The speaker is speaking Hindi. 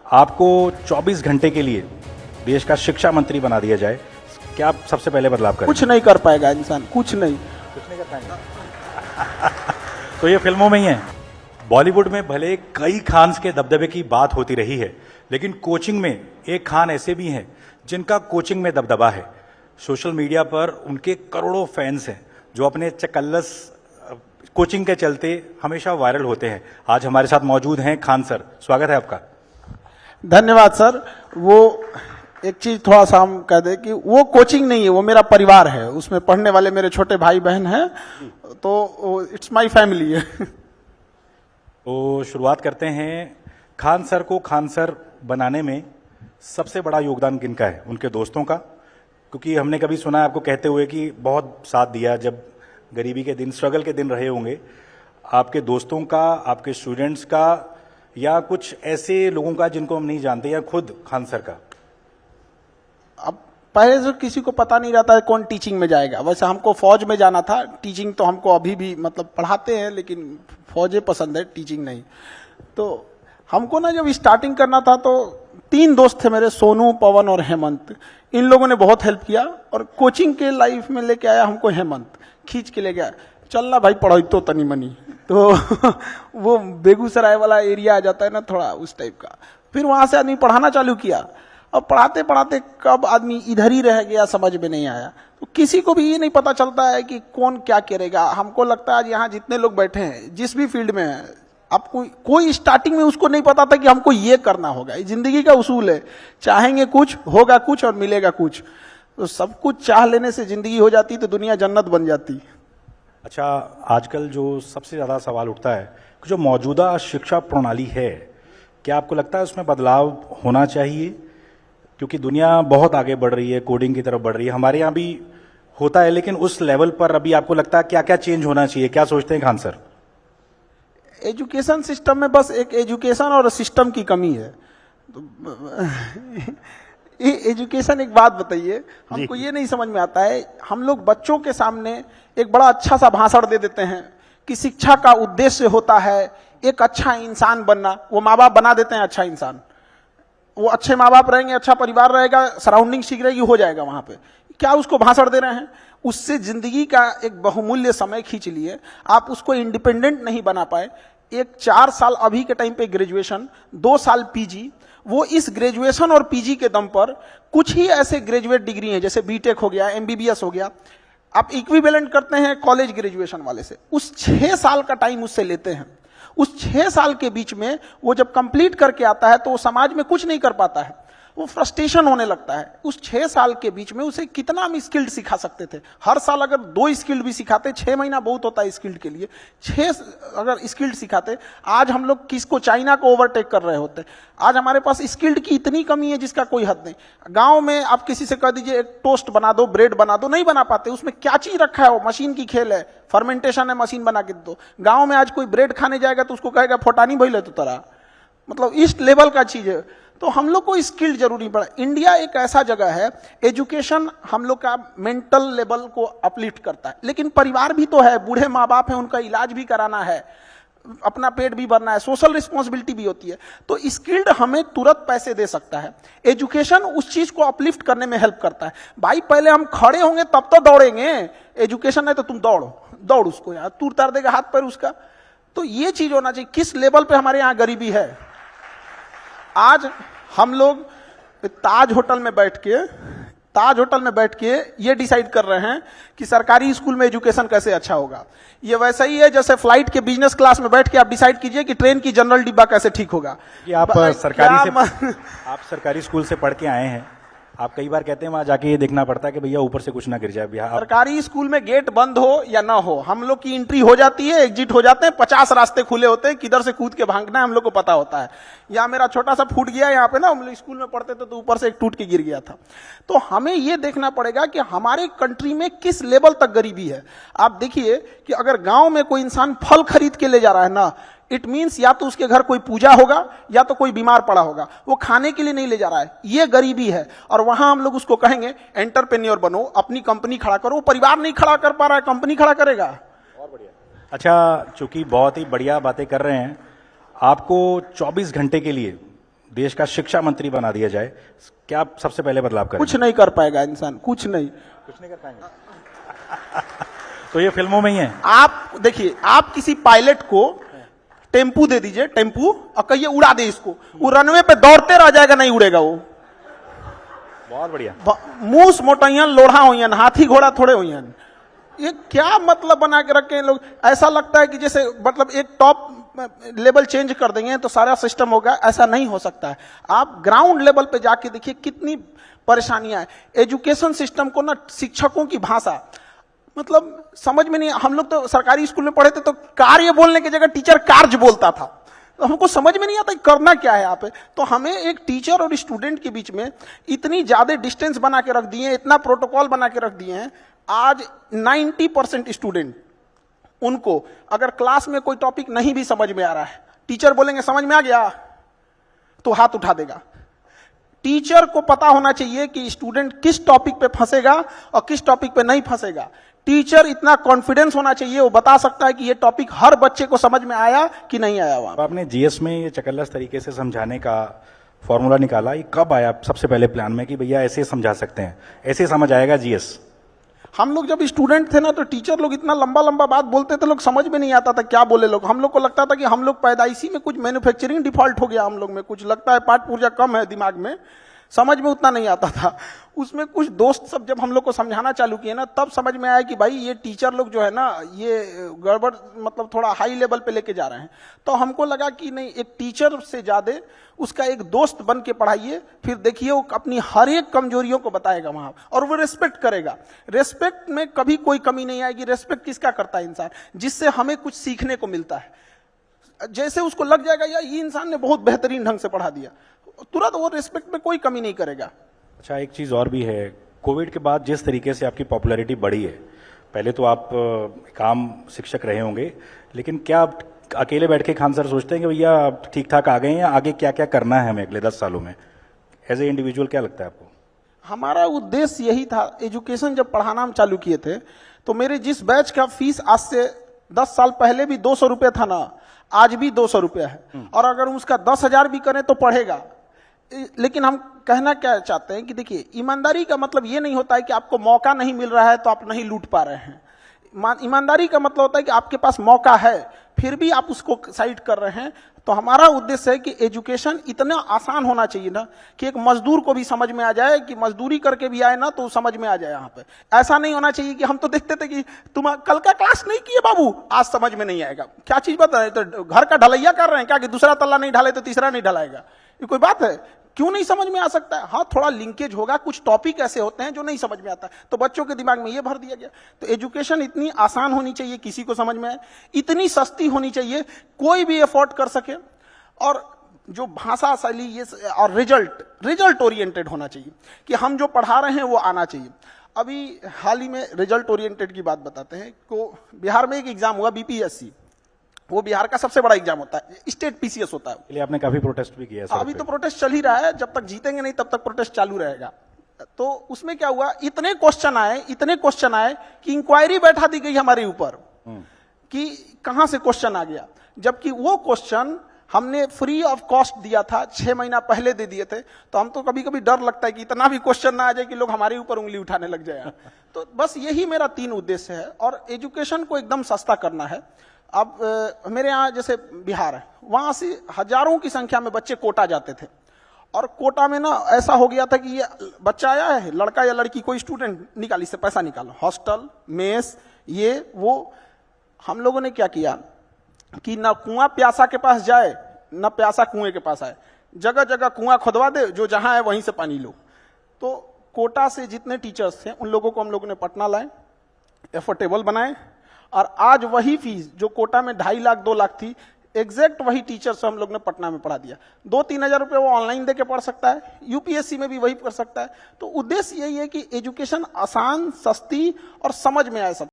आपको 24 घंटे के लिए देश का शिक्षा मंत्री बना दिया जाए, क्या आप सबसे पहले बदलाव करें? कुछ नहीं कर पाएगा इंसान, कुछ नहीं कर पाएंगे। तो ये फिल्मों में ही है। बॉलीवुड में भले कई खान्स के दबदबे की बात होती रही है, लेकिन कोचिंग में एक खान ऐसे भी हैं जिनका कोचिंग में दबदबा है। सोशल मीडिया पर उनके करोड़ों फैंस हैं जो अपने चकल्लस कोचिंग के चलते हमेशा वायरल होते हैं। आज हमारे साथ मौजूद हैं खान सर, स्वागत है आपका। धन्यवाद सर। वो एक चीज थोड़ा सा हम कह दे कि वो कोचिंग नहीं है, वो मेरा परिवार है, उसमें पढ़ने वाले मेरे छोटे भाई बहन हैं, तो इट्स माय फैमिली है। तो शुरुआत करते हैं। खान सर को खान सर बनाने में सबसे बड़ा योगदान किनका है? उनके दोस्तों का? क्योंकि हमने कभी सुना है आपको कहते हुए कि बहुत साथ दिया जब गरीबी के दिन, स्ट्रगल के दिन रहे होंगे। आपके दोस्तों का, आपके स्टूडेंट्स का, या कुछ ऐसे लोगों का जिनको हम नहीं जानते, या खुद खान सर का? अब पहले से किसी को पता नहीं रहता है कौन टीचिंग में जाएगा। वैसे हमको फौज में जाना था, टीचिंग तो हमको अभी भी मतलब पढ़ाते हैं, लेकिन फौजें पसंद है, टीचिंग नहीं। तो हमको ना जब स्टार्टिंग करना था तो 3 दोस्त थे मेरे, सोनू, पवन और हेमंत। इन लोगों ने बहुत हेल्प किया और कोचिंग के लाइफ में लेके आया हमको हेमंत, खींच के ले गया, चलना भाई पढ़ो तो तनी मनी। तो वो बेगूसराय वाला एरिया आ जाता है ना थोड़ा उस टाइप का। फिर वहां से आदमी पढ़ाना चालू किया। अब पढ़ाते पढ़ाते कब आदमी इधर ही रह गया समझ में नहीं आया। तो किसी को भी ये नहीं पता चलता है कि कौन क्या करेगा। हमको लगता है यहाँ जितने लोग बैठे हैं जिस भी फील्ड में है, आपको कोई स्टार्टिंग में उसको नहीं पता था कि हमको ये करना होगा। ये जिंदगी का उसूल है, चाहेंगे कुछ, होगा कुछ और मिलेगा कुछ। तो सब कुछ चाह लेने से जिंदगी हो जाती तो दुनिया जन्नत बन जाती। अच्छा, आजकल जो सबसे ज्यादा सवाल उठता है कि जो मौजूदा शिक्षा प्रणाली है, क्या आपको लगता है उसमें बदलाव होना चाहिए? क्योंकि दुनिया बहुत आगे बढ़ रही है, कोडिंग की तरफ बढ़ रही है, हमारे यहाँ भी होता है, लेकिन उस लेवल पर अभी आपको लगता है क्या क्या चेंज होना चाहिए? क्या सोचते हैं खान सर? एजुकेशन सिस्टम में बस एक एजुकेशन और सिस्टम की कमी है। एजुकेशन, एक बात बताइए, हमको ये नहीं समझ में आता है, हम लोग बच्चों के सामने एक बड़ा अच्छा सा भाषण दे देते हैं कि शिक्षा का उद्देश्य होता है एक अच्छा इंसान बनना। वो माँ बाप बना देते हैं अच्छा इंसान, वो अच्छे माँ बाप रहेंगे, अच्छा परिवार रहेगा, सराउंडिंग ठीक रहेगी, हो जाएगा वहां पे। क्या उसको भाषण दे रहे हैं? उससे जिंदगी का एक बहुमूल्य समय खींच लिए, आप उसको इंडिपेंडेंट नहीं बना पाए। एक 4 साल अभी के टाइम पे ग्रेजुएशन, 2 साल पीजी, वो इस ग्रेजुएशन और पीजी के दम पर कुछ ही ऐसे ग्रेजुएट डिग्री हैं, जैसे बीटेक हो गया, एमबीबीएस हो गया, आप इक्विवेलेंट करते हैं कॉलेज ग्रेजुएशन वाले से। उस 6 साल का टाइम उससे लेते हैं। उस 6 साल के बीच में वो जब कंप्लीट करके आता है तो वो समाज में कुछ नहीं कर पाता है, वो फ्रस्ट्रेशन होने लगता है। उस 6 साल के बीच में उसे कितना हम स्किल्ड सिखा सकते थे? हर साल अगर 2 स्किल्ड भी सिखाते, 6 महीना बहुत होता है स्किल्ड के लिए, 6 अगर स्किल्ड सिखाते, आज हम लोग किसको, चाइना को ओवरटेक कर रहे होते। आज हमारे पास स्किल्ड की इतनी कमी है जिसका कोई हद नहीं। गांव में आप किसी से कह दीजिए एक टोस्ट बना दो, ब्रेड बना दो, नहीं बना पाते। उसमें क्या चीज रखा है? वो मशीन की खेल है, फर्मेंटेशन है, मशीन बना के दो। गांव में आज कोई ब्रेड खाने जाएगा तो उसको कहेगा फोटानी भइले तो तरह, मतलब इस लेवल का चीज है। तो हम लोग को स्किल्ड जरूरी पड़ा। इंडिया एक ऐसा जगह है, एजुकेशन हम लोग का मेंटल लेवल को अपलिफ्ट करता है, लेकिन परिवार भी तो है, बूढ़े माँ बाप हैं, उनका इलाज भी कराना है, अपना पेट भी भरना है, सोशल रिस्पॉन्सिबिलिटी भी होती है। तो स्किल्ड हमें तुरंत पैसे दे सकता है, एजुकेशन उस चीज को अपलिफ्ट करने में हेल्प करता है। भाई पहले हम खड़े होंगे तब तो दौड़ेंगे, एजुकेशन है तो तुम दौड़ उसको, यार तू उतार देगा हाथ पैर उसका। तो ये चीज होना चाहिए। किस लेवल पे हमारे यहाँ गरीबी है? आज हम लोग ताज होटल में बैठ के ये डिसाइड कर रहे हैं कि सरकारी स्कूल में एजुकेशन कैसे अच्छा होगा। ये वैसा ही है जैसे फ्लाइट के बिजनेस क्लास में बैठ के आप डिसाइड कीजिए कि ट्रेन की जनरल डिब्बा कैसे ठीक होगा। कि आप सरकारी स्कूल से पढ़ के आए हैं, आप कई बार कहते हैं वहां जाके ये देखना पड़ता है कि भैया ऊपर से कुछ ना गिर जाए। बिहार सरकारी स्कूल में गेट बंद हो या ना हो, हम लोग की एंट्री हो जाती है, एग्जिट हो जाते हैं, 50 रास्ते खुले होते हैं, किधर से कूद के भागना है हम लोग को पता होता है। यहाँ मेरा छोटा सा फूट गया, यहाँ पे ना हम लोग स्कूल में पढ़ते थे तो ऊपर से एक टूट के गिर गया था। तो हमें ये देखना पड़ेगा कि हमारे कंट्री में किस लेवल तक गरीबी है। आप देखिए कि अगर गांव में कोई इंसान फल खरीद के ले जा रहा है ना, इट मीन्स या तो उसके घर कोई पूजा होगा या तो कोई बीमार पड़ा होगा, वो खाने के लिए नहीं ले जा रहा है। ये गरीबी है। और वहां हम लोग उसको कहेंगे एंटरप्रेन्योर बनो, अपनी कंपनी खड़ा करो। वो परिवार नहीं खड़ा कर पा रहा है, कंपनी खड़ा करेगा। और बढ़िया। अच्छा, चूंकि बहुत ही बढ़िया बातें कर रहे हैं, आपको 24 घंटे के लिए देश का शिक्षा मंत्री बना दिया जाए, क्या आप सबसे पहले बदलाव करेंगे? कुछ नहीं कर पाएगा इंसान, कुछ नहीं कर पाएंगे। तो ये फिल्मों में ही है। आप देखिए, आप किसी पायलट को टेम्पू दे दीजिए, टेम्पू, और कहिए उड़ा दे इसको, वो रनवे पे दौड़ते रह जाएगा, नहीं उड़ेगा वो। बहुत बढ़िया। मूस मोटैयन लोढ़ा हुईन, हाथी घोड़ा थोड़े हुईन। ये क्या मतलब बना के रखे हैं लोग? ऐसा लगता है कि जैसे मतलब एक टॉप लेवल चेंज कर देंगे तो सारा सिस्टम होगा, ऐसा नहीं हो सकता है। आप ग्राउंड लेवल पे जाके देखिए कितनी परेशानियां हैं। एजुकेशन सिस्टम को ना, शिक्षकों की भाषा मतलब समझ में नहीं। हम लोग तो सरकारी स्कूल में पढ़े थे तो कार्य बोलने की जगह टीचर कार्य बोलता था, तो हमको समझ में नहीं आता करना क्या है यहाँ पे। तो हमें एक टीचर और स्टूडेंट के बीच में इतनी ज्यादा डिस्टेंस बना के रख दिए, इतना प्रोटोकॉल बना के रख दिए हैं। आज 90% स्टूडेंट, उनको अगर क्लास में कोई टॉपिक नहीं भी समझ में आ रहा है, टीचर बोलेंगे समझ में आ गया तो हाथ उठा देगा। टीचर को पता होना चाहिए कि स्टूडेंट किस टॉपिक पे फंसेगा और किस टॉपिक पे नहीं फंसेगा। टीचर इतना कॉन्फिडेंस होना चाहिए, वो बता सकता है कि ये टॉपिक हर बच्चे को समझ में आया कि नहीं आया। वहां आपने जीएस में ये चकल्लस तरीके से समझाने का फॉर्मूला निकाला, ये कब आया सबसे पहले प्लान में कि भैया ऐसे समझा सकते हैं, ऐसे समझ आएगा जीएस? हम लोग जब स्टूडेंट थे ना, तो टीचर लोग इतना लंबा लंबा बात बोलते थे, लोग समझ में नहीं आता था क्या बोले लोग। हम लोग को लगता था कि हम लोग पैदाइशी में कुछ मैन्युफैक्चरिंग डिफॉल्ट हो गया, हम लोग में कुछ लगता है पाठ पूर्जा कम है दिमाग में, समझ में उतना नहीं आता था। उसमें कुछ दोस्त सब जब हम लोग को समझाना चालू किए ना, तब समझ में आया कि भाई ये टीचर लोग जो है ना, ये गड़बड़ मतलब थोड़ा हाई लेवल पे लेके जा रहे हैं। तो हमको लगा कि नहीं, एक टीचर से ज्यादा उसका एक दोस्त बन के पढ़ाइए, फिर देखिए वो अपनी हर एक कमजोरियों को बताएगा वहां, और वो रेस्पेक्ट करेगा। रेस्पेक्ट में कभी कोई कमी नहीं आएगी। रेस्पेक्ट किसका करता है? इंसान, जिससे हमें कुछ सीखने को मिलता है। जैसे उसको लग जाएगा यार ये इंसान ने बहुत बेहतरीन ढंग से पढ़ा दिया, तुरंत वो रिस्पेक्ट में कोई कमी नहीं करेगा। अच्छा, एक चीज और भी है, कोविड के बाद जिस तरीके से आपकी पॉपुलैरिटी बढ़ी है, पहले तो आप काम शिक्षक रहे होंगे, लेकिन क्या आप अकेले बैठ के खान सर सोचते हैं कि भैया आप ठीक ठाक आ गए हैं, आगे क्या क्या करना है हमें अगले 10 सालों में? एज ए इंडिविजुअल क्या लगता है आपको? हमारा उद्देश्य यही था। एजुकेशन जब पढ़ाना हम चालू किए थे, तो मेरे जिस बैच का फीस आज से 10 साल पहले भी 200 रुपये था ना, आज भी 200 रुपया है। और अगर उसका 10,000 भी करें तो पढ़ेगा। लेकिन हम कहना क्या चाहते हैं कि देखिए, ईमानदारी का मतलब ये नहीं होता है कि आपको मौका नहीं मिल रहा है तो आप नहीं लूट पा रहे हैं। ईमानदारी का मतलब होता है कि आपके पास मौका है, फिर भी आप उसको साइड कर रहे हैं। तो हमारा उद्देश्य है कि एजुकेशन इतना आसान होना चाहिए ना, कि एक मजदूर को भी समझ में आ जाए, कि मजदूरी करके भी आए ना तो समझ में आ जाए। यहाँ पे ऐसा नहीं होना चाहिए कि हम तो देखते थे कि तुम कल का क्लास नहीं किए बाबू, आज समझ में नहीं आएगा। क्या चीज बता रहे? तो घर का ढलैया कर रहे हैं क्या, कि दूसरा तल्ला नहीं ढाले तो तीसरा नहीं ढलाएगा? ये कोई बात है? क्यों नहीं समझ में आ सकता है? हाँ, थोड़ा लिंकेज होगा, कुछ टॉपिक ऐसे होते हैं जो नहीं समझ में आता, तो बच्चों के दिमाग में ये भर दिया गया। तो एजुकेशन इतनी आसान होनी चाहिए, किसी को समझ में आए, इतनी सस्ती होनी चाहिए, कोई भी अफोर्ड कर सके, और जो भाषा शैली ये और रिजल्ट ओरिएंटेड होना चाहिए, कि हम जो पढ़ा रहे हैं वो आना चाहिए। अभी हाल ही में रिजल्ट ओरिएंटेड की बात बताते हैं। को बिहार में एक एग्जाम हुआ, बीपीएससी, वो बिहार का सबसे बड़ा एग्जाम होता है, स्टेट पीसीएस होता है। इसलिए आपने काफी प्रोटेस्ट भी किया है? अभी तो प्रोटेस्ट चल ही रहा है, जब तक जीतेंगे नहीं तब तक प्रोटेस्ट चालू रहेगा। तो उसमें क्या हुआ, इतने क्वेश्चन आए कि इंक्वायरी बैठा दी गई हमारे ऊपर कि कहां से क्वेश्चन आ गया, जबकि वो क्वेश्चन हमने फ्री ऑफ कॉस्ट दिया था, 6 महीना पहले दे दिए थे। तो हम तो कभी कभी डर लगता है कि इतना भी क्वेश्चन ना आ जाए कि लोग हमारे ऊपर उंगली उठाने लग जाए। तो बस यही मेरा 3 उद्देश्य है, और एजुकेशन को एकदम सस्ता करना है। अब मेरे यहाँ जैसे बिहार है, वहां से हजारों की संख्या में बच्चे कोटा जाते थे, और कोटा में ना ऐसा हो गया था कि ये बच्चा आया है, लड़का या लड़की, कोई स्टूडेंट, निकाल, इससे पैसा निकालो, हॉस्टल, मेस, ये वो। हम लोगों ने क्या किया कि ना कुआं प्यासा के पास जाए, ना प्यासा कुएं के पास आए, जगह जगह कुआं खुदवा दे, जो जहां है वहीं से पानी लो। तो कोटा से जितने टीचर्स थे उन लोगों को हम लोगों ने पटना लाए, एफोर्डेबल बनाए, और आज वही फीस जो कोटा में 2.5 लाख 2 लाख थी, एग्जैक्ट वही टीचर से हम लोग ने पटना में पढ़ा दिया। 2-3 हजार रुपये वो ऑनलाइन दे के पढ़ सकता है, यूपीएससी में भी वही कर सकता है। तो उद्देश्य यही है कि एजुकेशन आसान, सस्ती और समझ में आए सब।